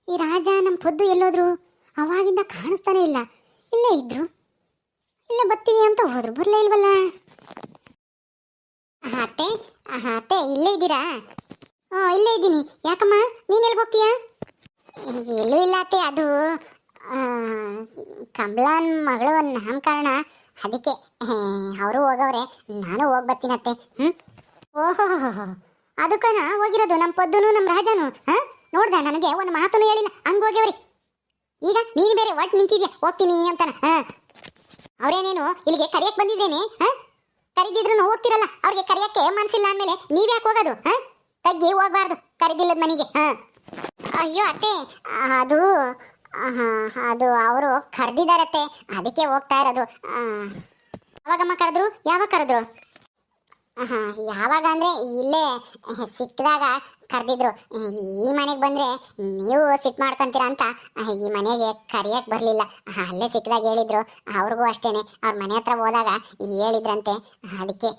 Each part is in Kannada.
ಈ ರಾಜ ನಮ್ಮ ಪೊದ್ದು ಎಲ್ಲೋದ್ರು? ಅವಾಗಿಂದ ಕಾಣಿಸ್ತಾನೆ ಇಲ್ಲ. ಇಲ್ಲೇ ಇದ್ರು, ಇಲ್ಲೇ ಬರ್ತೀವಿ ಅಂತ ಹೋದ್ರು, ಬರಲೇ ಇಲ್ವಲ್ಲ. ಅತ್ತೆ, ಅತ್ತೆ ಇಲ್ಲೇ ಇದ್ದೀರಾ? ಇಲ್ಲೇ ಇದ್ದೀನಿ. ಯಾಕಮ್ಮ, ನೀನು ಎಲ್ಲಿ ಹೋಗ್ತೀಯಾ? ಎಲ್ಲೂ ಇಲ್ಲ ಅತ್ತೆ, ಅದು ಕಮಲಾನ್ ಮಗಳು ನಾಮಕರಣ, ಅದಕ್ಕೆ ಅವರು ಹೋಗವ್ರೆ, ನಾನು ಹೋಗಿ ಬರ್ತೀನತ್ತೆ. ಓಹೋ, ಅದಕ್ಕನ ಹೋಗಿರೋದು ನಮ್ಮ ಪೊದ್ದನು ನಮ್ಮ ರಾಜನು? ನೋಡ್ದ, ನನಗೆ ಒಂದು ಮಾತನ್ನು ಹೇಳಿಲ್ಲ, ಹಂಗೆ ಹೋಗ್ಯವ್ರಿ. ಈಗ ನೀನು ಬೇರೆ ಒಟ್ಟು ನಿಂತಿದ್ಯಾ ಹೋಗ್ತೀನಿ ಅಂತಾನ. ಅವರೇನೇನು ಇಲ್ಲಿಗೆ ಕರಿಯಕ್ಕೆ ಬಂದಿದ್ದೇನೆ? ಕರಿದಿದ್ರು ಹೋಗ್ತಿರಲ್ಲ, ಅವ್ರಿಗೆ ಕರಿಯಕ್ಕೆ ಮನ್ಸಿಲ್ಲ ಅಂದಮೇಲೆ ನೀವ್ಯಾಕೆ ಹೋಗೋದು? ತಗ್ಗಿ ಹೋಗ್ಬಾರ್ದು ಕರಿದಿಲ್ಲದ ಮನೆಗೆ. ಅಯ್ಯೋ ಅತ್ತೆ, ಅದು ಅದು ಅವರು ಕರೆದಿದ್ದಾರತ್ತೆ, ಅದಕ್ಕೆ ಹೋಗ್ತಾ ಇರೋದು. ಯಾವಾಗಮ್ಮ ಕರೆದ್ರು? ಯಾವಾಗ ಕರೆದ್ರು? ಯಾವಾಗ ಅಂದರೆ ಇಲ್ಲೇ ಸಿಕ್ಕಿದಾಗ ಕರೆದಿದ್ರು. ಈ ಮನೆಗೆ ಬಂದರೆ ನೀವು ಸಿಟ್ಟು ಮಾಡ್ಕೊತೀರಾ ಅಂತ ಈ ಮನೆಗೆ ಕರಿಯಕ್ಕೆ ಬರಲಿಲ್ಲ. ಅಲ್ಲೇ ಸಿಕ್ಕಿದಾಗ ಹೇಳಿದ್ರು. ಅವ್ರಿಗೂ ಅಷ್ಟೇ, ಅವ್ರ ಮನೆ ಹತ್ರ ಹೋದಾಗ ಹೇಳಿದ್ರಂತೆ. ಅದಕ್ಕೆ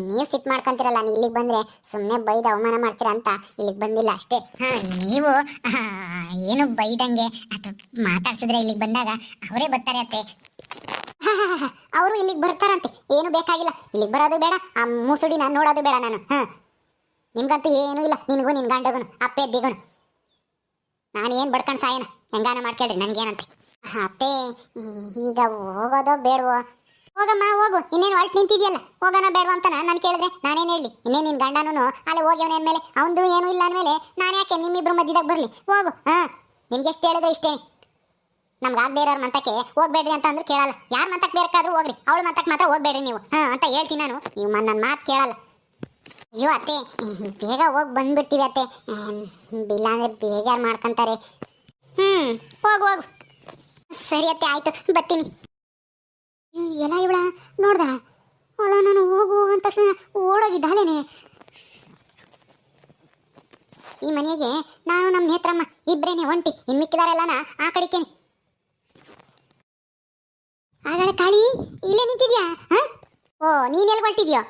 ನೀವು ಸಿಟ್ಟು ಮಾಡ್ಕೊತೀರಲ್ಲ, ಇಲ್ಲಿಗೆ ಬಂದರೆ ಸುಮ್ಮನೆ ಬೈದು ಅವಮಾನ ಮಾಡ್ತೀರಾ ಅಂತ ಇಲ್ಲಿಗೆ ಬಂದಿಲ್ಲ ಅಷ್ಟೇ. ನೀವು ಏನು ಬೈದಂಗೆ ಅಥವಾ ಮಾತಾಡ್ಸಿದ್ರೆ ಇಲ್ಲಿಗೆ ಬಂದಾಗ ಅವರೇ ಬರ್ತಾರೆ ಅತ್ತೆ. ಅವರು ಇಲ್ಲಿಗೆ ಬರ್ತಾರಂತೆ, ಏನು ಬೇಕಾಗಿಲ್ಲ, ಇಲ್ಲಿಗೆ ಬರೋದು ಬೇಡ, ಆ ಮುಸುಡಿ ನಾನು ನೋಡೋದು ಬೇಡ ನಾನು. ನಿಮ್ಗಂತೂ ಏನೂ ಇಲ್ಲ, ನಿನಗೂ ನಿನ್ನ ಗಂಡಗನು ಅಪ್ಪೆ ಎದ್ದಿಗನು. ನಾನು ಏನು ಬಡ್ಕೊಂಡು ಸಾಯನ, ಹೆಂಗಾನ ಮಾಡ್ಕೊಳ್ರಿ, ನನಗೇನಂತೆ. ಅತ್ತೆ, ಈಗ ಹೋಗೋದೋ ಬೇಡವೋ? ಹೋಗಮ್ಮ ಹೋಗು, ಇನ್ನೇನು ಹೊಲ್ಟ್ ನಿಂತಿದ್ಯಲ್ಲ, ಹೋಗೋಣ ಬೇಡವಾ ಅಂತ ನಾನು ಕೇಳಿದ್ರೆ ನಾನೇನು ಹೇಳಿ? ಇನ್ನೇನು ನಿನ್ನ ಗಂಡನೂ ಅಲ್ಲಿ ಹೋಗ್ಯವನೇ ಅಂದಮೇಲೆ ಅವನದು ಏನೂ ಇಲ್ಲ ಅಂದಮೇಲೆ ನಾನು ಯಾಕೆ ನಿಮ್ಮಿಬ್ರು ಮಧ್ಯದಾಗ ಬರಲಿ? ಹೋಗು. ನಿಮ್ಗೆ ಎಷ್ಟು ಹೇಳಿದ್ರೆ ಇಷ್ಟೇ. ನಮ್ಗೆ ಆಗದೆ ಇರೋರು ಮಂತಕ್ಕೆ ಹೋಗ್ಬೇಡ್ರಿ ಅಂತ ಅಂದ್ರೆ ಕೇಳಲ್ಲ. ಯಾರು ಮಂತಕ್ಕೆ ಬೇಕಾದ್ರೂ ಹೋಗ್ರಿ, ಅವಳು ಮಂತಕ್ಕೆ ಮಾತ್ರ ಹೋಗ್ಬೇಡ್ರಿ ನೀವು ಅಂತ ಹೇಳ್ತೀನಿ ನಾನು. ನೀವು ನನ್ನ ಮಾತು ಕೇಳಲ್ಲ. ಅಯ್ಯೋ ಅತ್ತೆ, ಬೇಗ ಹೋಗಿ ಬಂದ್ಬಿಡ್ತೀವಿ ಅತ್ತೆ, ಇಲ್ಲ ಅಂದರೆ ಬೇಜಾರು ಮಾಡ್ಕೊತಾರೆ. ಹೋಗು ಹೋಗು. ಸರಿ ಅತ್ತೆ, ಆಯಿತು, ಬರ್ತೀನಿ. ಎಲ್ಲ ಇವಳ ನೋಡ್ದ, ಅವಳ ನಾನು ಹೋಗು ಅಂದ ತಕ್ಷಣ ಓಡೋಗಿದ್ದಾಳೇನೆ. ಈ ಮನೆಗೆ ನಾನು ನಮ್ಮ ನೇತ್ರಮ್ಮ ಇಬ್ಬರೇನೆ ಒಂಟಿ, ಇನ್ನು ಮಿಕ್ಕಿದಾರೆಲ್ಲನ ಆ ಕಡಿಕೇನೆ. ಆಗಳೇ ಕಾಳಿ, ಇಲ್ಲೇ ನಿಂತಿದ್ಯಾ? ಓ, ನೀನೆಲ್ಲಿ ಹೊರಟಿದ್ಯೋ?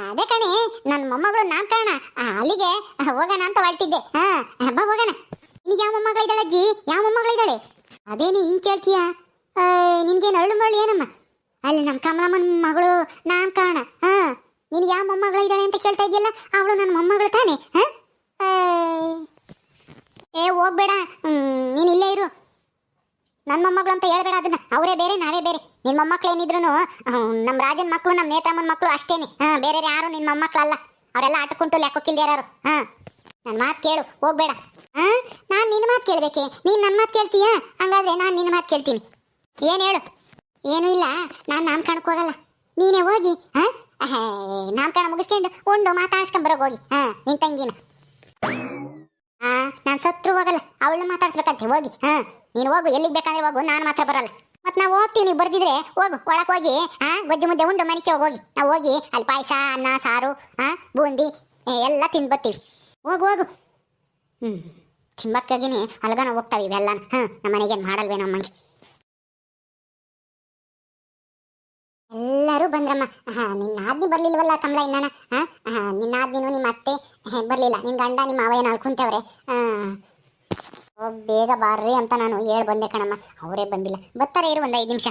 ಅದೇ ಕಣೆ, ನನ್ನ ಮೊಮ್ಮಗಳು ನಾಮಕರಣ, ಅಲ್ಲಿಗೆ ಹೋಗೋಣ ಅಂತ ಹೊರಟಿದ್ದೆ. ಬಾ ಹೋಗೋಣ. ನಿನಗೆ ಯಾವ ಮೊಮ್ಮಗಳಿದ್ದಾಳೆ ಅಜ್ಜಿ? ಯಾವ ಮೊಮ್ಮಗಳಿದ್ದಾಳೆ? ಅದೇನು ಹಿಂಗೆ ಕೇಳ್ತೀಯ? ನಿನಗೇನು ಅರಳು ಮರಳು ಏನಮ್ಮ? ಅಲ್ಲಿ ನಮ್ಮ ಕಮಲಮ್ಮನ ಮಗಳು ನಾಮಕರಣ. ನಿನಗೆ ಯಾವ ಮೊಮ್ಮಗಳಿದ್ದಾಳೆ ಅಂತ ಕೇಳ್ತಾ ಇದೆಯಲ್ಲ, ಅವಳು ನನ್ನ ಮೊಮ್ಮಗಳು ತಾನೆ? ಹೋಗ್ಬೇಡ, ನೀನು ಇಲ್ಲೇ ಇರು. ನನ್ನ ಮೊಮ್ಮಗಳು ಅಂತ ಹೇಳ್ಬೇಡ ಅದನ್ನ, ಅವರೇ ಬೇರೆ ನಾವೇ ಬೇರೆ. ನಿನ್ನ ಮೊಮ್ಮಕ್ಳು ಏನಿದ್ರು ನಮ್ಮ ರಾಜನ ಮಕ್ಕಳು, ನಮ್ಮ ನೇತ್ರಮ್ಮನ ಮಕ್ಕಳು ಅಷ್ಟೇನೆ. ಬೇರೆ ಯಾರು ನಿನ್ನ ಮೊಮ್ಮಕ್ಳಲ್ಲ, ಅವರೆಲ್ಲ ಆಟಕ್ಕುಂಟು ಲೆಕ್ಕೋಕಿಲ್ದಾರು. ನನ್ನ ಮಾತು ಕೇಳು, ಹೋಗ್ಬೇಡ. ನಾನು ನಿನ್ನ ಮಾತು ಕೇಳಬೇಕೆ? ನೀನು ನನ್ನ ಮಾತು ಕೇಳ್ತೀಯಾ? ಹಂಗಾದ್ರೆ ನಾನು ನಿನ್ನ ಮಾತು ಕೇಳ್ತೀನಿ. ಏನು ಹೇಳು? ಏನೂ ಇಲ್ಲ, ನಾನು ನಾಮಕರಣಕ್ಕೆ ಹೋಗಲ್ಲ, ನೀನೇ ಹೋಗಿ ನಾಮಕರಣ ಮುಗಿಸ್ಕೊಂಡು ಉಂಡು ಮಾತಾಡ್ಸ್ಕೊಂಬರೋಗಿ ಹೋಗಿ ನಿನ್ನ ತಂಗಿನ. ನಾನು ಸತ್ರು ಹೋಗಲ್ಲ, ಅವಳನ್ನ ಮಾತಾಡ್ಸ್ಬೇಕಂತೆ ಹೋಗಿ. ನೀನು ಹೋಗು, ಎಲ್ಲಿಗೆ ಬೇಕಂದ್ರೆ ಹೋಗು, ನಾನು ಮಾತ್ರ ಬರಲ್ಲ. ಮತ್ತು ನಾವು ಹೋಗ್ತೀವಿ, ನೀವು ಬರ್ದಿದ್ರೆ ಹೋಗು, ಒಳಗೆ ಹೋಗಿ ಗೊಜ್ಜು ಮುದ್ದೆ ಉಂಡು ಮನೆಗೆ ಹೋಗಿ ನಾವು ಹೋಗಿ ಅಲ್ಲಿ ಪಾಯಸ, ಅನ್ನ, ಸಾರು, ಬೂಂದಿ ಎಲ್ಲ ತಿಂದು ಬರ್ತೀವಿ. ಹೋಗು ಹೋಗು. ತಿಂಬಕ್ಕಾಗಿನೇ ಅಲ್ಗನ ಹೋಗ್ತಾವೆ ಇವೆಲ್ಲ. ನಮ್ಮ ಮನೆಗೇನು ಮಾಡಲ್ವೇ ನಮ್ಮಂಗೆ? ಎಲ್ಲರೂ ಬಂದ್ರಮ್ಮ. ನಿನ್ನ ಆದ್ನಿ ಬರ್ಲಿಲ್ವಲ್ಲ ಕಮಲ ಇನ್ನಾನ? ನಿನ್ನ ಆದ್ನಿನು ನಿಮ್ಮ ಅತ್ತೆ ಬರಲಿಲ್ಲ, ನಿನ್ನ ಗಂಡ ನಿಮ್ಮ ಮಾವ ಏನು ಅಲ್ಕೊಂತವ್ರೆ. ಬೇಗ ಬಾರ್ರಿ ಅಂತ ನಾನು ಹೇಳಿ ಬಂದೆ ಕಣಮ್ಮ, ಅವರೇ ಬಂದಿಲ್ಲ. ಬರ್ತಾರೆ ಇರು, ಒಂದು 5 ನಿಮಿಷ.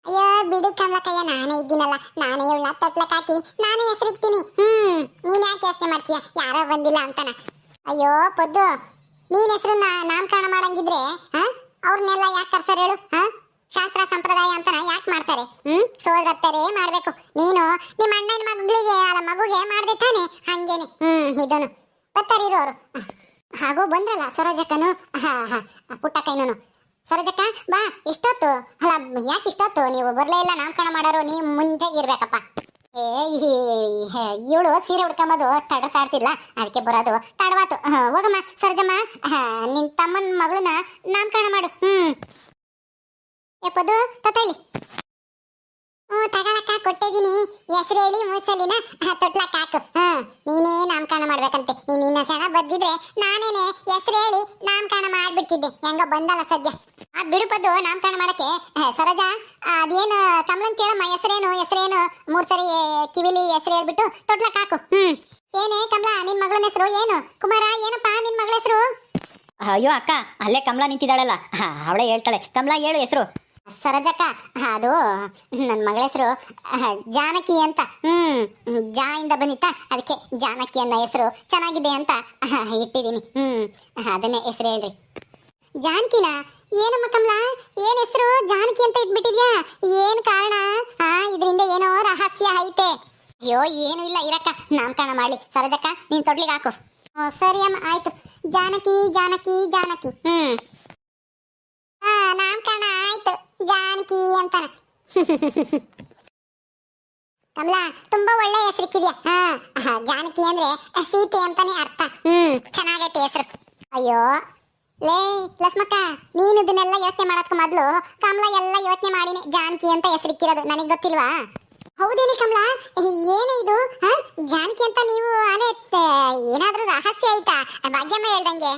ಅಯ್ಯೋ ಬಿಡು ಕಮಲಕ್ಕಯ್ಯ, ನಾನೇ ಇದ್ದೀನಲ್ಲ, ನಾನೇ ಇವಳ ತಟ್ಲಕ್ ಹಾಕಿ ನಾನೇ ಹೆಸರಿಗ್ತೀನಿ. ನೀನು ಯಾಕೆ ಯೋಚನೆ ಮಾಡ್ತೀಯ ಯಾರೋ ಬಂದಿಲ್ಲ ಅಂತಾನ? ಅಯ್ಯೋ ಪೊದ್ದು, ನೀನ್ ಹೆಸರು ನಾಮಕರಣ ಮಾಡಂಗಿದ್ರೆ ಅವ್ರನ್ನೆಲ್ಲ ಯಾಕೆ ಕರ್ಸರ್ ಹೇಳು? ಶಾಸ್ತ್ರ ಸಂಪ್ರದಾಯ ಅಂತಾನ ಯಾಕೆ ಮಾಡ್ತಾರೆ? ಸೋದತ್ತರೇ ಮಾಡ್ಬೇಕು. ನೀನು ನಿಮ್ಮ ಅಣ್ಣನ ಮಗಳಿಗೆ ಅಲ್ಲ ಮಗುಗೆ ಮಾಡ್ದೆ ತಾನೆ, ಹಂಗೇನೆ ಇದನು ಬರ್ತಾರಿರು ಅವರು. ಹಾಗೂ ಬಂದ್ರಲ್ಲ ಸರೋಜಕ್ಕನು ಪುಟ್ಟಕ್ಕಯ್ಯನು. ಸರೋಜಕ್ಕ ಬಾ, ಇಷ್ಟೊತ್ತು ಅಲ್ಲ, ಯಾಕೆ ಇಷ್ಟೊತ್ತು ನೀವು ಬರಲೇ ಇಲ್ಲ? ನಾಮಕರಣ ಮಾಡೋರು ನೀವು ಮುಂಚೆಗಿರ್ಬೇಕಪ್ಪ. ಇವಳು ಸೀರೆ ಉಡ್ಕೊಂಬದು ತಡಸಾಡ್ತಿಲ್ಲ, ಅದಕ್ಕೆ ಬರೋದು ತಡವಾತು. ಹೋಗಮ್ಮ ಸರೋಜಮ್ಮ, ನಿನ್ನ ತಮ್ಮನ ಮಗಳನ್ನ ನಾಮಕರಣ ಮಾಡು. ಎಪ್ಪದು ತತೈಲಿ. ತಗೊಳಕ್ಕ ಕೊಟ್ಟಿದ್ದೀನಿ, ಹೆಸರು ಹೇಳಿ ಮುಸಲಿನ ತೊಟ್ಲಕ್ಕ ಹಾಕು. ನೀನೇ ನಾಮಕರಣ ಮಾಡ್ಬೇಕಂತೆ. ನೀನು ಇನ್ನ ಜನ ಬರ್ದಿದ್ರೆ ನಾನೇನೆ ಹೆಸರು ಹೇಳಿ ನಾಮಕರಣ ಮಾಡ್ಬಿಡ್ತಿದ್ದೆ. ಹೆಂಗ ಬಂದಲ್ಲ ಸದ್ಯ. ಬಿಡುಪದ್ದು ನಾಮಕರಣ ಮಾಡಕ್ಕೆ. ಸರೋಜ, ಅದೇನು ಕಮಲನ್ ಕೇಳಮ್ಮ, ಹೆಸರೇನು 3 ಸರಿ ಕಿವಿಲಿ ಹೆಸರು ಹೇಳ್ಬಿಟ್ಟು ತೊಟ್ಲಕ್ಕ ಹಾಕು. ಏನೇ ಕಮಲ, ನಿನ್ ಮಗಳನ ಹೆಸರು ಏನು? ಕುಮಾರ, ಏನಪ್ಪ ನಿನ್ ಮಗಳ ಹೆಸರು? ಅಯ್ಯೋ ಅಕ್ಕ, ಅಲ್ಲೇ ಕಮಲಾ ನಿಂತಿದ್ದಾಳಲ್ಲ, ಅವಳೇ ಹೇಳ್ತಾಳೆ. ಕಮಲಾ ಹೇಳು ಹೆಸರು. ಸರೋಜಕ್ಕ, ಅದು ನನ್ನ ಮಗಳ ಹೆಸರು ಜಾನಕಿ ಅಂತ. ಜಾ ಇಂದ ಬಂದಿತ್ತಾ, ಅದಕ್ಕೆ ಜಾನಕಿ ಅನ್ನೋ ಹೆಸರು ಚೆನ್ನಾಗಿದೆ ಅಂತ ಇಟ್ಟಿದ್ದೀನಿ. ಅದನ್ನೇ ಹೆಸರು ಹೇಳ್ರಿ. ಜಾನಕಿನ? ಏನಮ್ಮ ಕಮಲಾ, ಏನ್ ಹೆಸರು ಜಾನಕಿ ಅಂತ ಇಟ್ಬಿಟ್ಟಿದ್ಯಾ? ಏನ್ ಕಾರಣ? ಇದರಿಂದ ಏನೋ ರಹಸ್ಯ ಐತೆ. ಅಯ್ಯೋ ಏನು ಇಲ್ಲ, ಇರಕ್ಕ ನಾಮಕರಣ ಮಾಡ್ಲಿ. ಸರೋಜಕ್ಕ, ನೀನ್ ತೊಡ್ಲಿಗೆ ಹಾಕು. ಸರಿ ಅಮ್ಮ, ಆಯ್ತು. ಜಾನಕಿ ಜಾನಕಿ ಜಾನಕಿ. ನಾಮಕರಣ ಆಯ್ತು, ಜಾನಕಿ ಅಂತಾನ. ಕಮಲಾ, ತುಂಬಾ ಒಳ್ಳೆ ಹೆಸರಿಕ್ಕಿದ್ಯಾ. ಜಾನಕಿ ಅಂದ್ರೆ ಸೀತೆ ಅಂತಾನೆ ಅರ್ಥ. ಚೆನ್ನಾಗೈತೆ ಹೆಸರು. ಅಯ್ಯೋ ಲೇ ಲಕ್ಷ್ಮಕ್ಕ, ನೀನು ಇದನ್ನೆಲ್ಲ ಯೋಚನೆ ಮಾಡೋದಕ್ಕೆ ಮೊದಲು ಕಮಲಾ ಎಲ್ಲ ಯೋಚನೆ ಮಾಡಿನೇ ಜಾನಕಿ ಅಂತ ಹೆಸರಿಕ್ಕಿರೋದು. ನನಗೆ ಗೊತ್ತಿಲ್ವಾ? ಹೌದೇನಿ ಕಮಲಾ, ಏನೇ ಇದು? ಜಾನಕಿ ಅಂತ ನೀವು ಅಲೆ ಏನಾದ್ರೂ ರಹಸ್ಯ ಆಯ್ತಾ? ಭಾಗ್ಯಮ್ಮ ಹೇಳ್ದಂಗೆ.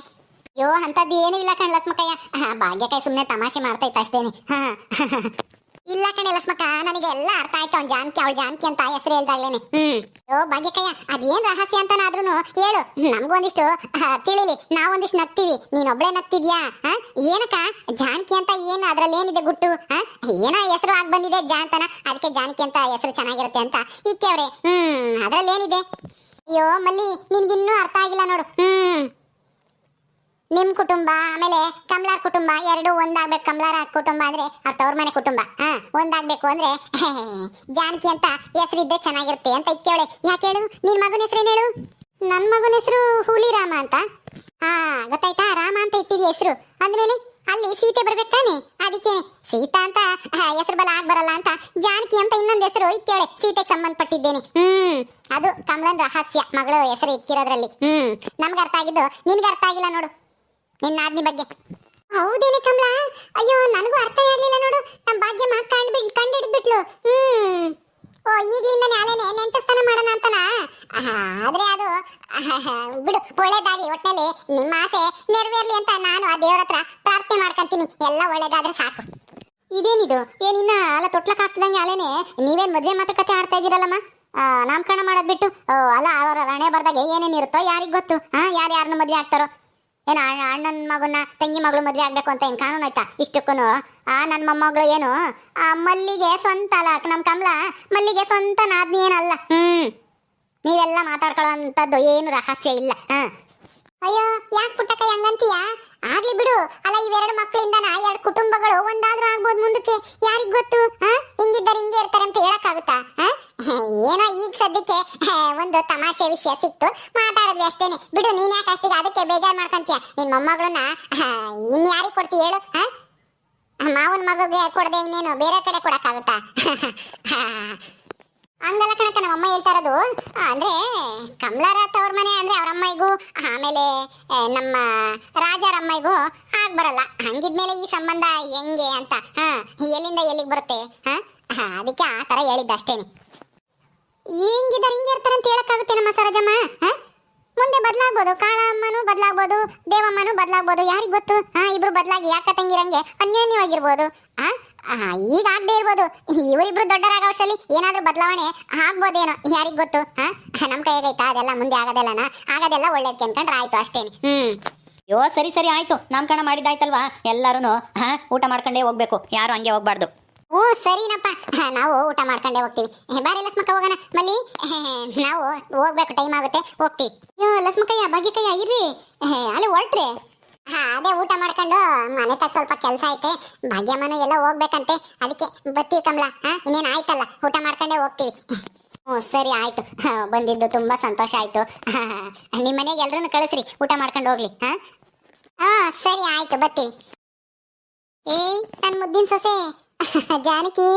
ಅಯ್ಯೋ ಅಂತದ್ದು ಏನೂ ಇಲ್ಲ ಕಣ್ ಲಕ್ಷ್ಮಕ್ಕಯ್ಯ. ಭಾಗ್ಯಕಾಯಿ ಸುಮ್ಮನೆ ತಮಾಷೆ ಮಾಡ್ತೈತೆ ಅಷ್ಟೇನೆ. ಇಲ್ಲ ಕಣೆ ಲಕ್ಷ್ಮಕ್ಕ, ನನಗೆ ಎಲ್ಲ ಅರ್ಥ ಆಯ್ತು. ಅವ್ನು ಜಾನಕಿ, ಅವಳು ಜಾನಕಿ ಅಂತ ಹೆಸರು ಹೇಳ್ದಾಗ್ಲೇನೆ. ಅಯ್ಯೋ ಭಾಗ್ಯಕಯ್ಯ, ಅದೇನ್ ರಹಸ್ಯ ಅಂತಾನಾದ್ರೂ ಹೇಳು, ನಮಗೊಂದಿಷ್ಟು ತಿಳಿಲಿ, ನಾವೊಂದಿಷ್ಟು ನಗ್ತೀವಿ. ನೀನೊಬ್ಳೆ ನಗ್ತಿದ್ಯಾ? ಏನಕ್ಕ ಜಾನಕಿ ಅಂತ ಏನು ಅದ್ರಲ್ಲಿ ಏನಿದೆ ಗುಟ್ಟು? ಏನೋ ಹೆಸರು ಆಗಿ ಬಂದಿದೆ ಜಾಂತನ, ಅದಕ್ಕೆ ಜಾನಕಿ ಅಂತ ಹೆಸರು ಚೆನ್ನಾಗಿರುತ್ತೆ ಅಂತ ಇಕ್ಕೇವ್ರೆ. ಅದ್ರಲ್ಲಿ ಏನಿದೆ? ಅಯ್ಯೋ ಮಲ್ಲಿ, ನಿನ್ಗಿನ್ನೂ ಅರ್ಥ ಆಗಿಲ್ಲ ನೋಡು. ನಿಮ್ ಕುಟುಂಬ ಆಮೇಲೆ ಕಮಲಾರ್ ಕುಟುಂಬ ಎರಡು ಒಂದಾಗ್ಬೇಕು. ಕಮಲಾರ ಕುಟುಂಬ ಅಂದ್ರೆ ತವ್ರ ಮನೆ ಕುಟುಂಬ ಒಂದಾಗ್ಬೇಕು ಅಂದ್ರೆ ಜಾನಕಿ ಅಂತ ಹೆಸರಿದ್ದೆ ಚೆನ್ನಾಗಿರುತ್ತೆ ಅಂತ ಇಕ್ಕೇವಳೆ. ಯಾಕೆ ಹೇಳು? ನಿನ್ ಮಗನ ಹೆಸರೇನು ಹೇಳು? ನನ್ ಮಗನ ಹೆಸರು ಹುಲಿರಾಮ ಅಂತ. ಗೊತ್ತಾಯ್ತಾ? ರಾಮ ಅಂತ ಇಟ್ಟಿದ್ಯ ಹೆಸರು ಅಂದ್ಮೇಲೆ ಅಲ್ಲಿ ಸೀತೆ ಬರ್ಬೇಕು ತಾನೆ, ಅದಕ್ಕೆ ಸೀತಾ ಅಂತ ಹೆಸರು ಬಲ ಆಗ್ ಬರಲ್ಲ ಅಂತ ಜಾನಕಿ ಅಂತ ಇನ್ನೊಂದು ಹೆಸರು ಇಕ್ಕೇಳೆ. ಸೀತೆಗೆ ಸಂಬಂಧಪಟ್ಟಿದ್ದೇನೆ. ಅದು ಕಮಲನ್ ರಹಸ್ಯ, ಮಗಳು ಹೆಸರು ಇಕ್ಕಿರೋದ್ರಲ್ಲಿ. ನಮ್ಗೆ ಅರ್ಥ ಆಗಿದ್ದು ನಿನ್ಗೆ ಅರ್ಥ ಆಗಿಲ್ಲ ನೋಡು, ನಿನ್ನ ಆಜ್ಞೆ ಬಗ್ಗೆ. ಹೌದೇನೆ ಕಮಲಾ? ಅಯ್ಯೋ ನನಗೂ ಅರ್ಥ ಆಗ್ಲಿಲ್ಲ ನೋಡು. ನಮ್ಮ ಭಾಗ್ಯಮ್ಮ ಕಂಡಿಡ್ಬಿಟ್ಲು. ಈಗಲಿಂದ ನಾಳೆನೆ ನೆಂಟಸ್ಥಾನ ಮಾಡೋಣ ಅಂತನಾ? ಆದ್ರೆ ಅದು ಬಿಡು, ಒಳ್ಳೇದಾಗ್ಲಿ. ಒಟ್ಟಿನಲ್ಲಿ ನಿಮ್ಮ ಆಸೆ ನೆರವೇರ್ಲಿ ಅಂತ ನಾನು ಆ ದೇವ್ರ ಹತ್ರ ಪ್ರಾರ್ಥನೆ ಮಾಡ್ಕೊಂತೀನಿ. ಎಲ್ಲ ಒಳ್ಳೇದಾದ್ರೆ ಸಾಕು. ಇದೇನಿದು? ಏನಿನ್ನ ಅಲ್ಲ ತೊಟ್ಲಕ್ ಆಗ್ತದಂಗೆ ಅಲ್ಲೇನೆ ನೀವೇನ್ ಮದ್ವೆ ಮಾತುಕತೆ ಆಡ್ತಾ ಇದೀರಲ್ಲಮ್ಮ? ನಾಮಕರಣ ಮಾಡೋದ್ ಬಿಟ್ಟು ಅಲ್ಲ ಅವರ ಹಣೆ ಬರ್ದಾಗ ಏನೇನಿರುತ್ತೋ ಯಾರಿಗ್ ಗೊತ್ತು? ಯಾರ್ಯಾರನ್ನ ಮದ್ವೆ ಆಗ್ತಾರೋ ಏನು? ಅಣ್ಣನ ಮಗನ ತಂಗಿ ಮಗಳು ಮದ್ವೆ ಆಗ್ಬೇಕು ಅಂತ ಏನು ಕಾನೂನು ಆಯ್ತಾ ಇಷ್ಟಕ್ಕೂ? ನನ್ನ ಮೊಮ್ಮಗಳು ಏನು ಮಲ್ಲಿಗೆ ಸ್ವಂತ ಅಲ್ಲ, ನಮ್ಮ ಕಮಲ ಮಲ್ಲಿಗೆ ಸ್ವಂತ ನಾದ್ನಿ ಏನಲ್ಲ. ನೀವೆಲ್ಲ ಮಾತಾಡ್ಕೊಳ್ಳೋಂಥದ್ದು ಏನು ರಹಸ್ಯ ಇಲ್ಲ. ಅಯ್ಯೋ ಯಾಕೆ ಪುಟ್ಟಕ್ಕ ಹಂಗಂತೀಯ? ಆಗ್ಲಿ ಬಿಡು. ಅಲ್ಲ ಇವೆರಡು ಮಕ್ಕಳಿಂದನ ಎರಡು ಕುಟುಂಬಗಳು ಒಂದಾದ್ರೂ ಆಗ್ಬೋದು ಮುಂದಕ್ಕೆ, ಯಾರಿಗ್ ಗೊತ್ತು? ಹಿಂಗಿದ್ದಾರೆ ಹಿಂಗೆ ಇರ್ತಾರೆ ಅಂತ ಹೇಳಕ್ಕಾಗುತ್ತಾ? ಏನೋ ಈಗ ಸದ್ಯಕ್ಕೆ ಒಂದು ತಮಾಷೆ ವಿಷಯ ಸಿಕ್ತು, ಮಾತಾಡಿದ್ವಿ ಅಷ್ಟೇನೆ. ಬಿಡು, ನೀನ್ ಯಾಕೆ ಅಷ್ಟಿಗೆ ಅದಕ್ಕೆ ಬೇಜಾರು ಮಾಡ್ಕೊಂತೀಯ? ನಿನ್ ಮೊಮ್ಮಗಳನ್ನ ಇನ್ ಯಾರಿಗೆ ಕೊಡ್ತಿ ಹೇಳು? ಮಾವನ ಮಗುಗೆ ಕೊಡದೆ ಇನ್ನೇನು ಬೇರೆ ಕಡೆ ಕೊಡಕ್ಕಾಗುತ್ತಾ? ಹಂಗಲ್ಲ ಕಣಕ್ಕ, ನಮ್ಮಮ್ಮ ಹೇಳ್ತಾ ಇರೋದು. ಅಂದ್ರೆ ಕಮಲಾರ ತವ್ರ ಮನೆ ಅಂದ್ರೆ ಅವ್ರ ಅಮ್ಮಯ್ಗೂ ಆಮೇಲೆ ನಮ್ಮ ರಾಜರ ಅಮ್ಮಯ್ಗೂ ಆಗ್ ಬರಲ್ಲ. ಹಂಗಿದ್ಮೇಲೆ ಈ ಸಂಬಂಧ ಹೆಂಗೆ ಅಂತ ಎಲ್ಲಿಂದ ಎಲ್ಲಿಗೆ ಬರುತ್ತೆ? ಅದಕ್ಕೆ ಆ ತರ ಹೇಳಿದ್ದ ಅಷ್ಟೇನೆ. ಹಿಂಗಿದ್ದಾರೆ ಹಿಂಗೆ ಇರ್ತಾರೆ ಅಂತ ಹೇಳಕ್ಕಾಗುತ್ತೆ ನಮ್ಮ ಸರೋಜಮ್ಮ? ಮುಂದೆ ಬದಲಾಗ್ಬೋದು, ಕಾಳಮ್ಮನು ಬದಲಾಗ್ಬೋದು, ದೇವಮ್ಮನು ಬದಲಾಗ್ಬೋದು, ಯಾರಿಗ್ ಗೊತ್ತು? ಇಬ್ರು ಬದಲಾಗಿ ಯಾಕ ತಂಗಿರಂಗೆ ಅನ್ಯೋನ್ಯವಾಗಿರ್ಬೋದು. ಈಗ ಆಗದೆ ಇರ್ಬೋದು, ಇವರಿಬ್ರು ದೊಡ್ಡರಾಗ ವರ್ಷದಲ್ಲಿ ಏನಾದ್ರೂ ಬದಲಾವಣೆ ಆಗ್ಬೋದೇನೋ, ಯಾರಿಗ್ ಗೊತ್ತು? ನಮ್ ಕೈಯಾಗೈತಾ ಅದೆಲ್ಲ? ಮುಂದೆ ಆಗೋದೆಲ್ಲ ಒಳ್ಳೇದಕ್ಕೆ ಅನ್ಕೊಂಡ್ರೆ ಆಯ್ತು ಅಷ್ಟೇನೆ. ಯೋ ಸರಿ ಸರಿ ಆಯ್ತು, ನಾಮಕರಣ ಮಾಡಿದ್ದಾಯ್ತಲ್ವಾ? ಎಲ್ಲಾರು ಊಟ ಮಾಡ್ಕೊಂಡೇ ಹೋಗ್ಬೇಕು, ಯಾರು ಹಂಗೆ ಹೋಗ್ಬಾರ್ದು. ಸರಿನಪ್ಪ, ನಾವು ಊಟ ಮಾಡ್ಕೊಂಡೇ ಹೋಗ್ತೀವಿ. ಬಾರಿ ಲಕ್ಷ್ಮಕ್ಕ, ಹೋಗೋಣ. ಮಲ್ಲಿ, ನಾವು ಹೋಗ್ಬೇಕು, ಟೈಮ್ ಆಗುತ್ತೆ, ಹೋಗ್ತೀವಿ. ಲಕ್ಷ್ಮಕ್ಕಯ್ಯ, ಭಾಗ್ಯಕ್ಕಯ್ಯ ಇರ್ರಿ, ಅಲ್ಲಿ ಹೊರಟ್ರಿ. ಅದೇ ಊಟ ಮಾಡ್ಕೊಂಡು ಮನೆ ತಗ ಸ್ವಲ್ಪ ಕೆಲಸ ಐತೆ. ಭಾಗ್ಯಮ್ಮನು ಎಲ್ಲ ಹೋಗ್ಬೇಕಂತೆ, ಅದಕ್ಕೆ ಬರ್ತೀವಿ ಕಮಲಾ. ಇನ್ನೇನು ಆಯ್ತಲ್ಲ, ಊಟ ಮಾಡ್ಕೊಂಡೇ ಹೋಗ್ತೀವಿ. ಸರಿ ಆಯ್ತು, ಬಂದಿದ್ದು ತುಂಬಾ ಸಂತೋಷ ಆಯ್ತು. ನಿಮ್ಮ ಮನೆಗೆ ಎಲ್ರನ್ನು ಕಳಿಸ್ರಿ, ಊಟ ಮಾಡ್ಕೊಂಡು ಹೋಗ್ಲಿ. ಸರಿ ಆಯ್ತು, ಬರ್ತೀವಿ. ನನ್ನ ಮುದ್ದಿನ ಸೊಸೆ ಜಾನಕಿ.